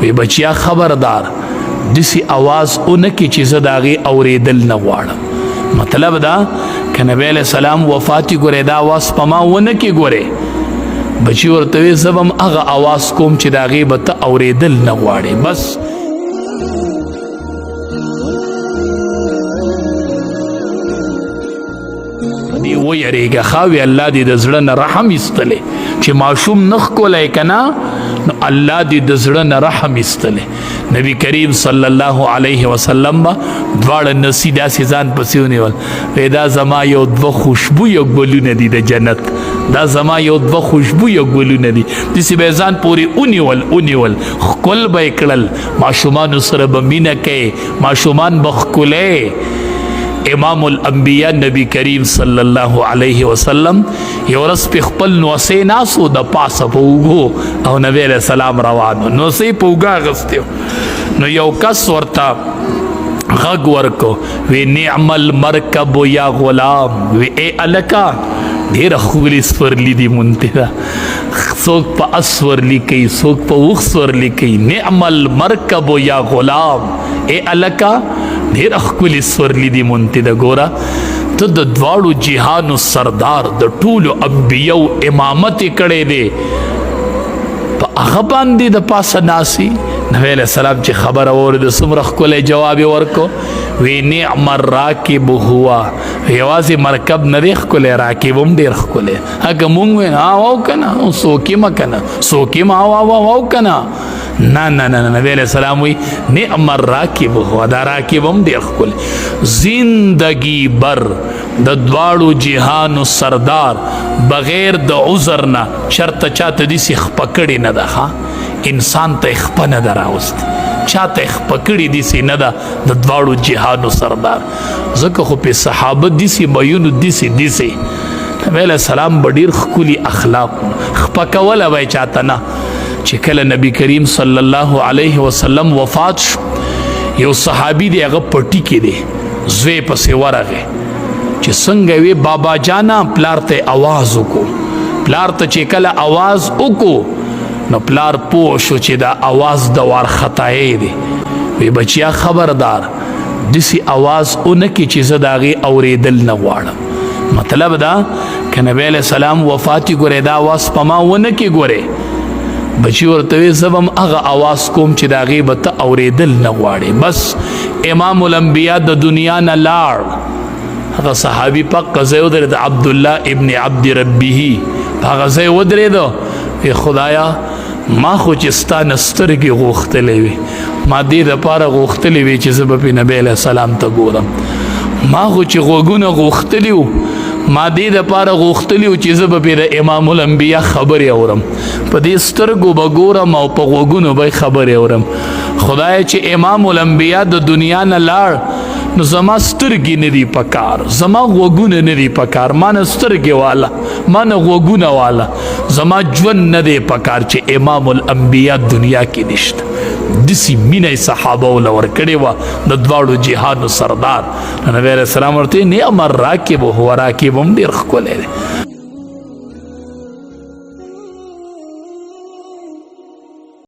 وی بچیا خبردار دسی آواز اونکی چې زه د هغې اورېدل نه غواړم. مطلب دا که نبی علیه السلام وفاتي ګورې دا آواز په ما ونه کې ګورې بچي ورته وی زه به هم هغه آواز کوم چې د هغې به ته اورېدل نه غواړې. بس ویریږه خاوی الله دې د زړه نه رحم ایستلی چې ماشوم نه ښکلی که نه نو الله دې د زړه نه رحم ایستلی. نبی کریم صلی الله علیه وسلم به دواړه نسی داسې ځان پسې ونیول وی دا زما یو دوه خوشبویه ګلونه دي د جنت دا زما یو دوه خوشبویه ګلونه دي داسې به یې ځان پورې ونیول ښکل به یې کړل ماشومانو سره به مینه کوي ماشومان به ښکلی. امام الانبیاء نبی کریم صلی الله علیه وسلم یو ورځ په خپل نوسې ناسو د پاسه په اوږو او نبی علیه السلام روانو نوسې په اوږه اخیستې نو یو کس ورته غږ ورکو وی نعم المرکب یا غلام وی ای الکا ډېره ښکلې سورلي دي مونته څوک په اس سورلي کوي څوک په اوښ سورلي کوي نعم المرکب یا غلام ای الکا ډېره ښکلې سورلي دي مونته ده ګوره ته د دواړو جهانو سردار د ټولو انبیو امامت یې کړی دی په هغه باندې د پاسه ناسي. نبی علیه السلام چې خبره واورېده څومره ښکلی جواب یې ورکو وی نعم الراکب هو یوازې مرکب نه دی ښکلی راکب هم ډېر ښکلی هکه مونږ وی او که نه څوک یم که نه څوک یم او که نه نه نبی علیه السلام وی نعم الراکب هو دا راکب هم ډېر ښکلی. زندگی بر د دواړو جهانو سردار بغیر د عذر نه چرته چاته داسې خپه کړې نه ده ښه انسان ته یې خپه نه ده راوستې چاته یې خپه کړې داسې نه ده د دواړو جهانو سردار ځکه خو پې صحابه داسې میونو داسې نبی علیه السلام به ډېر ښکلي اخلاق خپه کوله به یې چاته نه. چې کله نبی کریم صلی الله علیه وسلم وفات شو یو صحابي دی هغه پټي کې دی زوی پسې ورغی چې څنګه وی بابا جانا پلار ته آواز وکړو پلار ته چې کله آواز وکړو نو پلار پوه شو چې دا آواز د وارخطایۍ دی وی بچیا خبردار داسې آواز اونکې چې زه د هغې اورېدل نه غواړم. مطلب دا که نبی علیه السلام وفاتي ګورې دا آواز په ما ونه کې ګورې بچی ورته وی زه به هم هغه آواز کوم چې د هغې به ته اورېدل نه غواړې. بس امام الانبیاء د دنیا نه لاړ هغه صحابي پاک ځای ودرېد عبدالله ابن عبد ربه په هغه ځای ودرېده وی خدایا ما خو چې ستا نه سترګې غوښتلې وي ما دې دپاره غوښتلې وي چې زه به پې نبی علیه السلام ته ګورم ما خو چې غوږونه غوښتلي وو ما دې دپاره غوښتلي وو چې زه به پې د امام الانبیا خبرې اورم په دې سترګو به ګورم او په غوږونو به یې خبرې اورم. خدای چې امام الانبیا د دنیا نه لاړ نو زما سترګې نه دي پکار زما غوږونه نه دي پکار ما نه سترګې والا ما نه غوږونه والا زما ژوند نه دی پکار چې امام الانبیا دنیا کې نشته. داسې مینه یې صحابه وله ورکړې وه د دواړو جهانو سردار. نبی علیه السلام ورته نعم الراکب هو راکب هم ډېر ښکلی دی.